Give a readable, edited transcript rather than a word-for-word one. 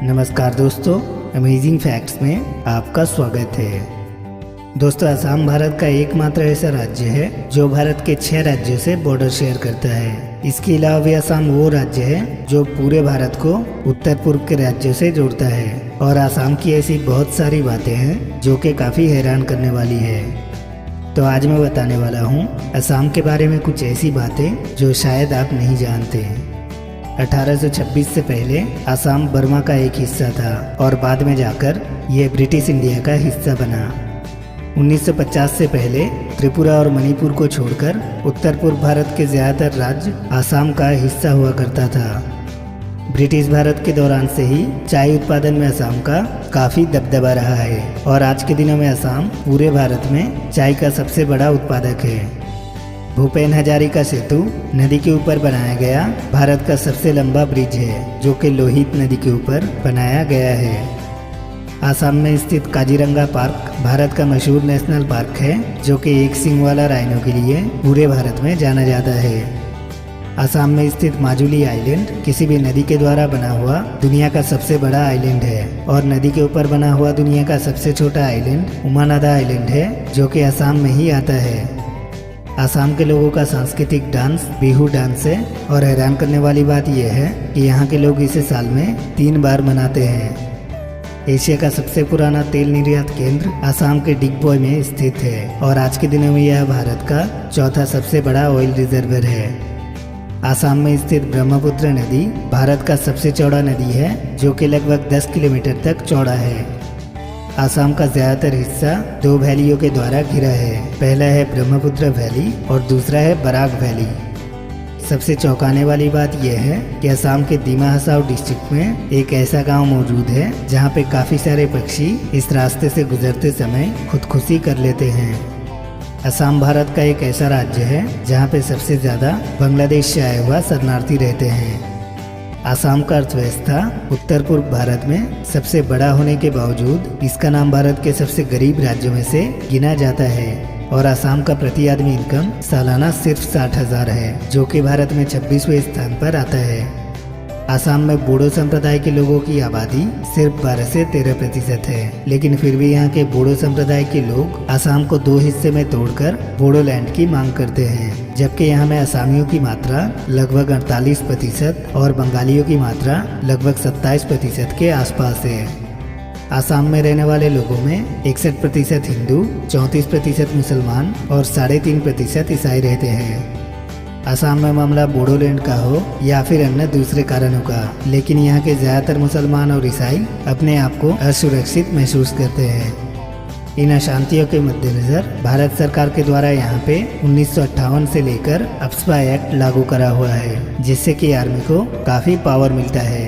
नमस्कार दोस्तों, amazing facts में आपका स्वागत है। दोस्तों, असम भारत का एकमात्र ऐसा राज्य है जो भारत के 6 राज्यों से बॉर्डर शेयर करता है। इसके अलावा भी असम वो राज्य है जो पूरे भारत को उत्तर पूर्व के राज्यों से जोड़ता है। और असम की ऐसी बहुत सारी बातें हैं जो कि काफ़ी हैरान करने वाली है। तो आज मैं बताने वाला हूँ असम के बारे में कुछ ऐसी बातें जो शायद आप नहीं जानते। 1826 से पहले असम बर्मा का एक हिस्सा था और बाद में जाकर यह ब्रिटिश इंडिया का हिस्सा बना। 1950 से पहले त्रिपुरा और मणिपुर को छोड़कर उत्तर पूर्व भारत के ज़्यादातर राज्य असम का हिस्सा हुआ करता था। ब्रिटिश भारत के दौरान से ही चाय उत्पादन में असम का काफ़ी दबदबा रहा है और आज के दिनों में असम पूरे भारत में चाय का सबसे बड़ा उत्पादक है। भूपेन हजारिका सेतु नदी के ऊपर बनाया गया भारत का सबसे लंबा ब्रिज है जो कि लोहित नदी के ऊपर बनाया गया है। असम में स्थित काजीरंगा पार्क भारत का मशहूर नेशनल पार्क है जो कि एक सींग वाला राइनो के लिए पूरे भारत में जाना जाता है। असम में स्थित माजुली आइलैंड किसी भी नदी के द्वारा बना हुआ दुनिया का सबसे बड़ा आइलैंड है और नदी के ऊपर बना हुआ दुनिया का सबसे छोटा आइलैंड उमानादा आइलैंड है जो कि असम में ही आता है। असम के लोगों का सांस्कृतिक डांस बिहू डांस है और हैरान करने वाली बात यह है कि यहाँ के लोग इसे साल में 3 बार मनाते हैं। एशिया का सबसे पुराना तेल निर्यात केंद्र असम के डिगबोई में स्थित है और आज के दिनों में यह भारत का चौथा सबसे बड़ा ऑयल रिजर्वर है। असम में स्थित ब्रह्मपुत्र नदी भारत का सबसे चौड़ा नदी है जो कि लगभग 10 किलोमीटर तक चौड़ा है। असम का ज़्यादातर हिस्सा 2 वैलियों के द्वारा घिरा है। पहला है ब्रह्मपुत्र वैली और दूसरा है बराक वैली। सबसे चौंकाने वाली बात यह है कि असम के दिमा हसाओ डिस्ट्रिक्ट में एक ऐसा गांव मौजूद है जहां पे काफ़ी सारे पक्षी इस रास्ते से गुजरते समय खुदकुशी कर लेते हैं। असम भारत का एक ऐसा राज्य है जहां पे सबसे ज़्यादा बांग्लादेश से आए हुआ शरणार्थी रहते हैं। असम का अर्थव्यवस्था उत्तर पूर्व भारत में सबसे बड़ा होने के बावजूद इसका नाम भारत के सबसे गरीब राज्यों में से गिना जाता है और असम का प्रति आदमी इनकम सालाना सिर्फ 60,000 है जो कि भारत में 26वें स्थान पर आता है। असम में बोडो संप्रदाय के लोगों की आबादी सिर्फ 12 से 13% है, लेकिन फिर भी यहाँ के बोडो संप्रदाय के लोग असम को 2 हिस्से में तोड़कर बोडोलैंड की मांग करते हैं, जबकि यहाँ में असामियों की मात्रा लगभग 48% और बंगालियों की मात्रा लगभग 27% के आसपास है। असम में रहने वाले लोगों में 61% हिंदू, 34% मुसलमान और 3.5% ईसाई रहते हैं। असम में मामला बोडोलैंड का हो या फिर अन्य दूसरे कारणों का, लेकिन यहाँ के ज़्यादातर मुसलमान और ईसाई अपने आप को असुरक्षित महसूस करते हैं। इन अशांतियों के मद्देनज़र भारत सरकार के द्वारा यहाँ पे 1958 से लेकर अप्सपा एक्ट लागू करा हुआ है जिससे कि आर्मी को काफ़ी पावर मिलता है।